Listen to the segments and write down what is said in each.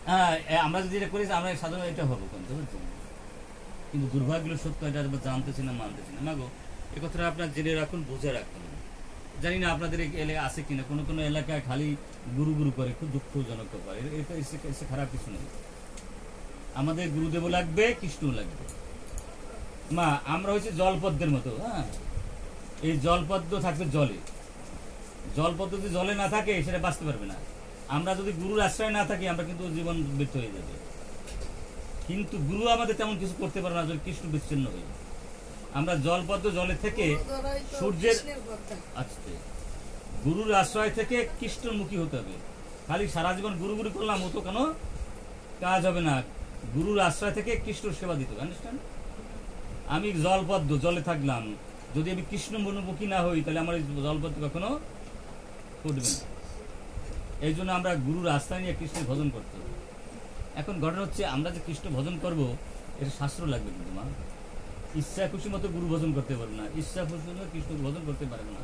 হ্যাঁ, আমরা যদি এটা করি আমরা সাধারণত এটা হবো কিন্তু দুর্ভাগ্য সত্য, এটা জানতেছি না, মানতেছি না। মাগো এ কথাটা আপনার জেনে রাখুন, বুঝে রাখুন। জানি না আপনাদের এলাকায় আছে কিনা, কোনো কোনো এলাকায় খালি গুরু গুরু করে, খুব দুঃখজনক ব্যাপার। এটা এসে খারাপ কিছু নেই। আমাদের গুরুদেবও লাগবে, কৃষ্ণও লাগবে। মা আমরা হচ্ছে জলপদ্মের মতো। হ্যাঁ, এই জলপদ্ম থাকবে জলে, জলপদ্ম যদি জলে না থাকে সেটা বাঁচতে পারবে না। আমরা যদি গুরুর আশ্রয় না থাকি আমরা কিন্তু জীবন ব্যর্থ হয়ে যাবে। কিন্তু গুরু আমাদের তেমন কিছু করতে পারবে না যদি কৃষ্ণ বিচ্ছিন্ন হই। আমরা জলপদ্ম জলে থেকে সূর্যের আসতে গুরুর আশ্রয় থেকে কৃষ্ণমুখী হতে হবে। খালি সারা জীবন গুরু গুরু করলাম ও তো কেন কাজ হবে না। গুরুর আশ্রয় থেকে কৃষ্ণ সেবা দিতে হবে। আন্ডারস্ট্যান্ড? আমি জলপদ্ম জলে থাকলাম, যদি আমি কৃষ্ণমুখী না হই তাহলে আমার এই জলপদ্ম কখনো ফুটবে না। এই জন্য আমরা গুরুর আশ্রয় নিয়ে কৃষ্ণের ভজন করতে হবে। এখন ঘটনা হচ্ছে আমরা যে কৃষ্ণ ভজন করব এটা শাস্ত্র লাগবে। কিন্তু মা ইচ্ছা খুশি মতো গুরু ভজন করতে পারবে না, ইচ্ছা খুশি মতো কৃষ্ণ ভজন করতে পারবে না।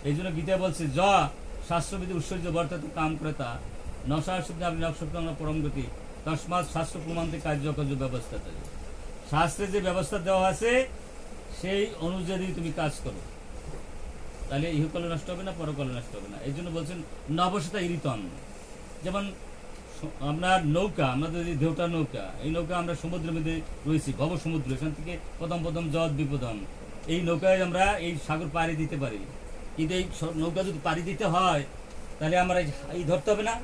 এই জন্য গীতা বলছে য শাস্ত্রবিধি ঐশ্বর্য বর্তাত কাম ক্রেতা নশাশুদ্ধ আপনি নকশপ্রাঙ্গ পরম গতি তস্মাৎ শাস্ত্র প্রমাণতে কার্যকার্য ব্যবস্থা থাকে। শাস্ত্রে যে ব্যবস্থা দেওয়া আছে সেই অনুযায়ী তুমি কাজ করো, তাহলে ইহকালে নষ্ট হবে না, পরকালে নষ্ট হবে না। এই জন্য বলছেন নবসতা ইরিতন। যেমন আপনার নৌকা, আমাদের যে দেউটা নৌকা, এই নৌকা আমরা সমুদ্রের মধ্যে রয়েছি, ভব সমুদ্র, এখান থেকে প্রথম প্রথম জল বিপদন। এই নৌকায় আমরা এই সাগর পাড়ি দিতে পারি, কিন্তু এই নৌকা যদি পাড়ি দিতে হয় তাহলে আমরা এই ধরতে হবে না।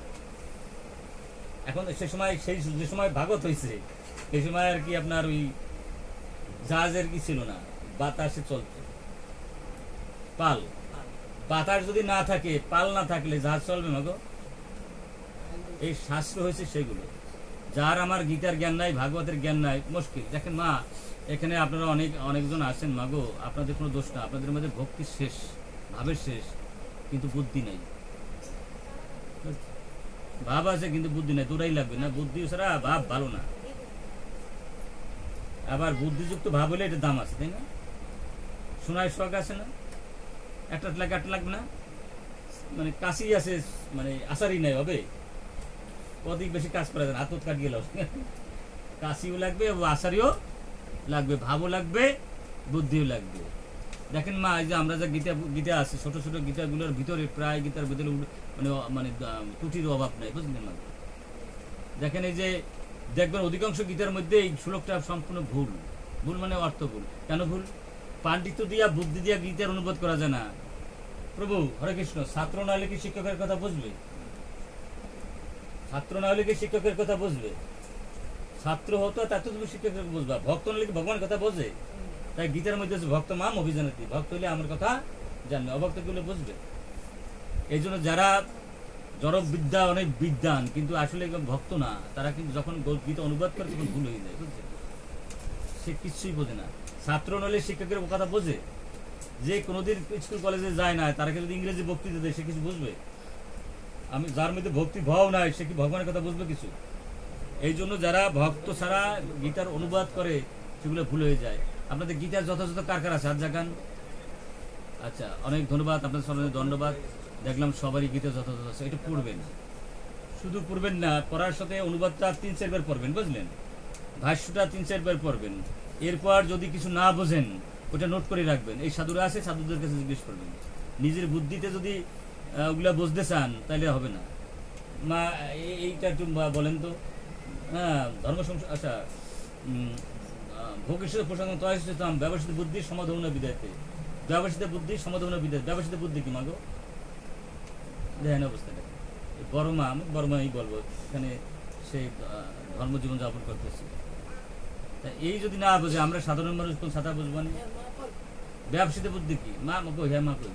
এখন সে সময় সেই যে সময় ভাগত হয়েছে সেই সময় আর কি আপনার ওই জাহাজের কি ছিল না, বাতাসে চলতো পাল। বাতাস যদি না থাকে, পাল না থাকলে জাহাজ চলবে না গো। এই শাস্ত্র হয়েছে সেগুলো। যার আমার গীতার জ্ঞান নাই, ভাগবতের জ্ঞান নাই, মুশকিল। দেখেন মা, এখানে আপনারা অনেকজন আছেন মাগো, আপনাদের কোনো দোষ না, আপনাদের মধ্যে ভক্তি শেষ, ভাবের শেষ, কিন্তু বুদ্ধি নাই। ভাব আছে কিন্তু বুদ্ধি নাই, তোরাই লাগবে না। বুদ্ধি ছাড়া ভাব ভালো না। আবার বুদ্ধিযুক্ত ভাব হলে এটা দাম আছে, তাই না? সোনার শখ আছে না, একটা লাগবে না, মানে কাশি আছে, মানে আশারই নাই হবে, অধিক বেশি কাজ করা যায় না, হাতত কাটিয়ে গেল। কাশিও লাগবে, আশারিও লাগবে, ভাবও লাগবে, বুদ্ধিও লাগবে। দেখেন মা, এই যে আমরা যে গীতা আছে, ছোট ছোট গীতাগুলোর ভিতরে প্রায় গীতার ভিতরে মানে মানে ত্রুটির অভাব নাই, বুঝলেন না? দেখেন এই যে দেখবেন অধিকাংশ গীতার মধ্যে এই শ্লোকটা সম্পূর্ণ ভুল। ভুল মানে অর্থ ভুল। কেন ভুল? পাণ্ডিত্য দিয়া বুদ্ধি দিয়া গীতার অনুবাদ করা যায় না। প্রভু হরে কৃষ্ণ, ছাত্র না হলে কি শিক্ষকের কথা বুঝবে? ছাত্র না হলে কি শিক্ষকের কথা বুঝবে? ছাত্র হতো তাতে তুমি শিক্ষকের বুঝবা। ভক্ত না হলে কি ভগবানের কথা বোঝে? তাই গীতার মধ্যে ভক্ত মাম অভিজানতি, ভক্ত হলে আমার কথা জানবে, অভক্ত গুলো বুঝবে। এই জন্য যারা জড় বিদ্যা অনেক বিদ্যান কিন্তু আসলে ভক্ত না, তারা কিন্তু যখন গীতা অনুবাদ করে তখন ভুল হয়ে যায়, বুঝছে? সে কিছুই বোঝে না। ছাত্র নলে শিক্ষকের কথা বোঝে? যে কোনোদিন স্কুল কলেজে যায় না, তারা যদি ইংরেজি বক্তৃতা দেয় সে কিছু বুঝবে? আমি যার মধ্যে ভক্তি ভাব নাই সে কি ভগবানের কথা বুঝবে কিছু? এই জন্য যারা ভক্ত ছাড়া গীতার অনুবাদ করে সেগুলো ভুল হয়ে যায়। আপনাদের গীতার যথাযথ কার কার আছে হাত জাগান। আচ্ছা, অনেক ধন্যবাদ, আপনাদের সবাই ধন্যবাদ। দেখলাম সবারই গীতা যথাযথ আছে। এটা পড়বেন, শুধু পড়বেন না, পড়ার সাথে অনুবাদটা 3-4 বার পড়বেন, বুঝলেন? ভাষ্যটা 3-4 বার পড়বেন। এরপর যদি কিছু না বোঝেন ওটা নোট করে রাখবেন। এই সাধুরা আছে, সাধুদের কাছে জিজ্ঞেস করবেন। নিজের বুদ্ধিতে যদি ওগুলা বুঝতে চান তাহলে হবে না। মা এইটা একটু বলেন তো। হ্যাঁ, ধর্ম সংসার, আচ্ছা, ভোগেশ্বর প্রসঙ্গ তয়তাম ব্যবস্থিত বুদ্ধির সমাধান বিদায়তে, ব্যবস্থিত বুদ্ধির সমাধান বিদায়। ব্যবস্থিত বুদ্ধি কি মাগো? দেখেন অবস্থাটা, বড় মা, আমি বড় মাই বলবো, এখানে সেই ধর্মজীবন যাপন করতেছি। এই যদি না বুঝে আমরা সাধারণ মানুষ কোন সাদা বুঝবো না? ব্যবসায়িক বুদ্ধি কি মা? কই, হ্যাঁ মা কই,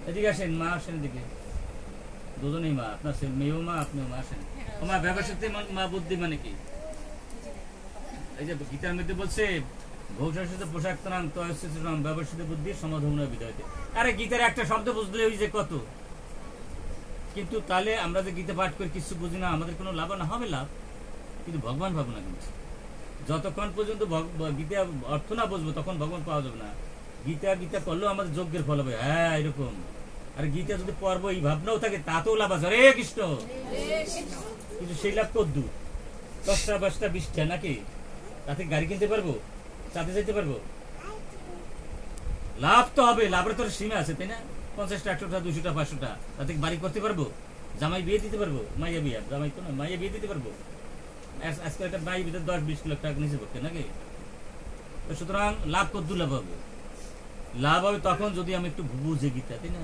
এদিকে আসেন মা, আসেন এদিকে, দুজনেই মা, আপনার মেয়েও মা, আপনিও মা, আসেন। মা ব্যবসায়িক মা বুদ্ধি মানে কি? এই যে গীতার মধ্যে বলছে ভৌষাসিত পোশাক ত্রাণ তয়স্থাম ব্যবসায়িক বুদ্ধির সমাধান বিদায়তে। আরে গীতার একটা শব্দ বুঝলে ওই যে কত। কিন্তু তাহলে আমরা যে গীতা পাঠ করে কিছু বুঝি না, আমাদের কোনো লাভ না হবে লাভ, কিন্তু ভগবান ভাবো না। কিন্তু যতক্ষণ পর্যন্ত গীতা অর্থ না বুঝবো তখন ভগবান পাওয়া যাবে না। গীতা করলেও আমাদের যজ্ঞের ফল হবে, হ্যাঁ এরকম। আর গীতা যদি পড়বো এই ভাবনাও থাকে তাতেও লাভ আছে। হরে কৃষ্ণ, কিন্তু সেই লাভ কত দূর? 10টা 5টা 20টা নাকি? তাতে গাড়ি কিনতে পারবো, চাঁদে যেতে পারবো? লাভ তো হবে, লাভের তো সীমা আছে, তাই না? 50টা 100টা 200টা 500টা, তাতে বাড়ি করতে পারবো, জামাই বিয়ে দিতে পারবো, মাইয়া বিয়ে, জামাই তো না, মাইয়া বিয়ে দিতে পারবো। আজকে একটা বাই ভিতরে 10-20 লাখ টাকা নিচে পড়তে নাকি? সুতরাং লাভ কত দূর লাভ হবে? লাভ হবে তখন যদি আমি একটু বুঝে গীতা, তাই না?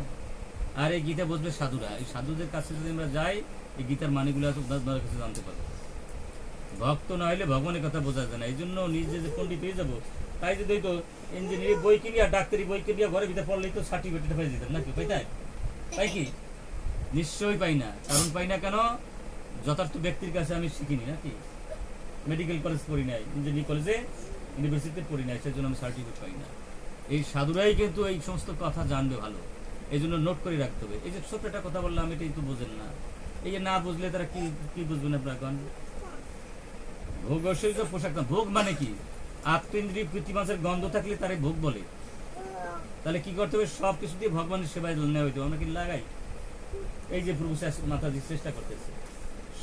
আর এই গীতা বুঝবে সাধুরা, এই সাধুদের কাছে যদি আমরা যাই, এই গীতার মানেগুলো আপনাদের কাছে জানতে পারবো। ভক্ত না হইলে ভগবানের কথা বোঝা যায় না। এই জন্য নিজে যে পণ্ডিত হয়ে যাবো, তাই যদি হইতো ইঞ্জিনিয়ারিং বই কিনিয়া ডাক্তারি বই কিনিয়া ঘরে ভিতরে পড়লেই তো সার্টিফিকেট পেয়ে যেতাম নাকি? পাই তাই? পাই কি? নিশ্চয়ই পাই না। কারণ পাই না কেন? যথার্থ ব্যক্তির কাছে আমি শিখিনি নাকি? মেডিকেল কলেজ পড়ি নাই, ইঞ্জিনিয়ারিং কলেজে ইউনিভার্সিটিতে পড়ি নাই, সেই জন্য আমি সার্টিফিকেট পাই না। এই সাধুরাই কিন্তু এই সমস্ত কথা জানবে ভালো, এই জন্য নোট করে রাখতে হবে। এই যে ছোট্ট একটা কথা বললাম, এটাই তো বোঝেন না। এই যে না বুঝলে তারা কি কি বুঝবেন আপনারা? এখন ভোগ অবশ্যই তো পোশাক না। ভোগ মানে কি? আত্মেন্দ্রিয় প্রীতি মাছের গন্ধ থাকলে তারে ভোগ বলে। তাহলে কি করতে হবে? সব কিছু দিয়ে ভগবানের সেবায় নেওয়া হইতে হবে। আমরা কি লাগাই? এই যে প্রভু মাতাজি চেষ্টা করতেছে,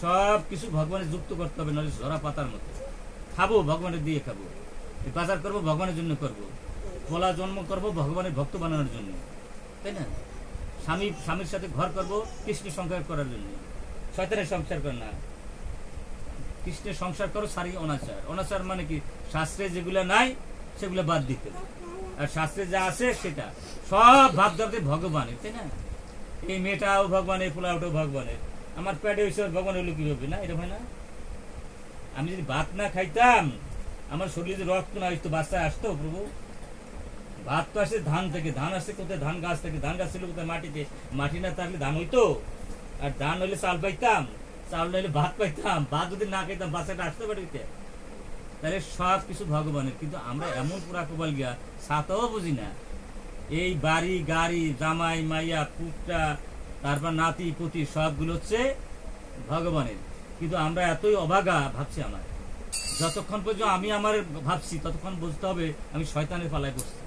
সব কিছু ভগবানের যুক্ত করতে হবে, নয় ঝরা পাতার মতো। খাবো ভগবানের দিয়ে খাবো, বাজার করবো ভগবানের জন্য করবো, বলা জন্ম করবো ভগবানের ভক্ত বানানোর জন্য, তাই না? স্বামীর সাথে ঘর করবো কৃষ্ণের সংসার করার জন্য, শয়তানের সংসার কর না। কৃষ্ণের সংসার করো, সারি অনাচার। অনাচার মানে কি? শাস্ত্রে যেগুলো নাই সেগুলো বাদ দিতে, আর শাস্ত্রে যা আছে সেটা সব ভাবধারতে ভগবানের, তাই না? এই মেয়েটাও ভগবানের, পোলাওটাও ভগবানের, আমার পেটে হয়েছে ভগবান হইলো কি হবে না? এরকম হয় না? আমি যদি ভাত না খাইতাম, আমার শরীরে রক্ত না আসতো, বাচ্চা আসতো প্রভু? ভাত তো আসে ধান থেকে, ধান আসছে কোথায়? ধান গাছ থেকে। ধান গাছ ছিল কোথায়? মাটিতে। মাটি না থাকলে ধান হইতো? আর ধান হইলে চাল পাইতাম, চাল হইলে ভাত পাইতাম, ভাত যদি না খাইতাম বাচ্চাটা আসতে পারিতে। তাহলে সব কিছু ভগবানের, কিন্তু আমরা এমন পুরা কপাল গিয়া সাতাও বুঝি না। এই বাড়ি গাড়ি, জামাই মাইয়া পুকটা, তারপর নাতি পুতি, সবগুলো হচ্ছে ভগবানের। কিন্তু আমরা এতই অভাগা ভাবছি। আমার যতক্ষণ পর্যন্ত আমি আমার ভাবছি, ততক্ষণ বুঝতে হবে আমি শয়তানের পালায় পড়ছি,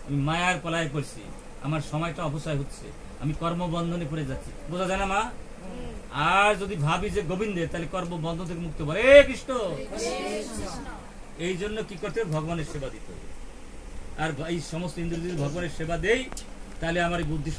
আমি মায়ার পালায় পড়ছি, আমার সময়টা অপচয় হচ্ছে, আমি কর্মবন্ধনে পড়ে যাচ্ছি। বোঝা যায় না মা? আর যদি ভাবি যে গোবিন্দের, তাহলে কর্মবন্ধন থেকে মুক্ত বলে কৃষ্ণ। এই জন্য কি করতে হবে? ভগবানের সেবা দিতে হবে। আর এই সমস্ত ইন্দ্রিয় যদি ভগবানের সেবা দেই, তাহলে আমার বুদ্ধি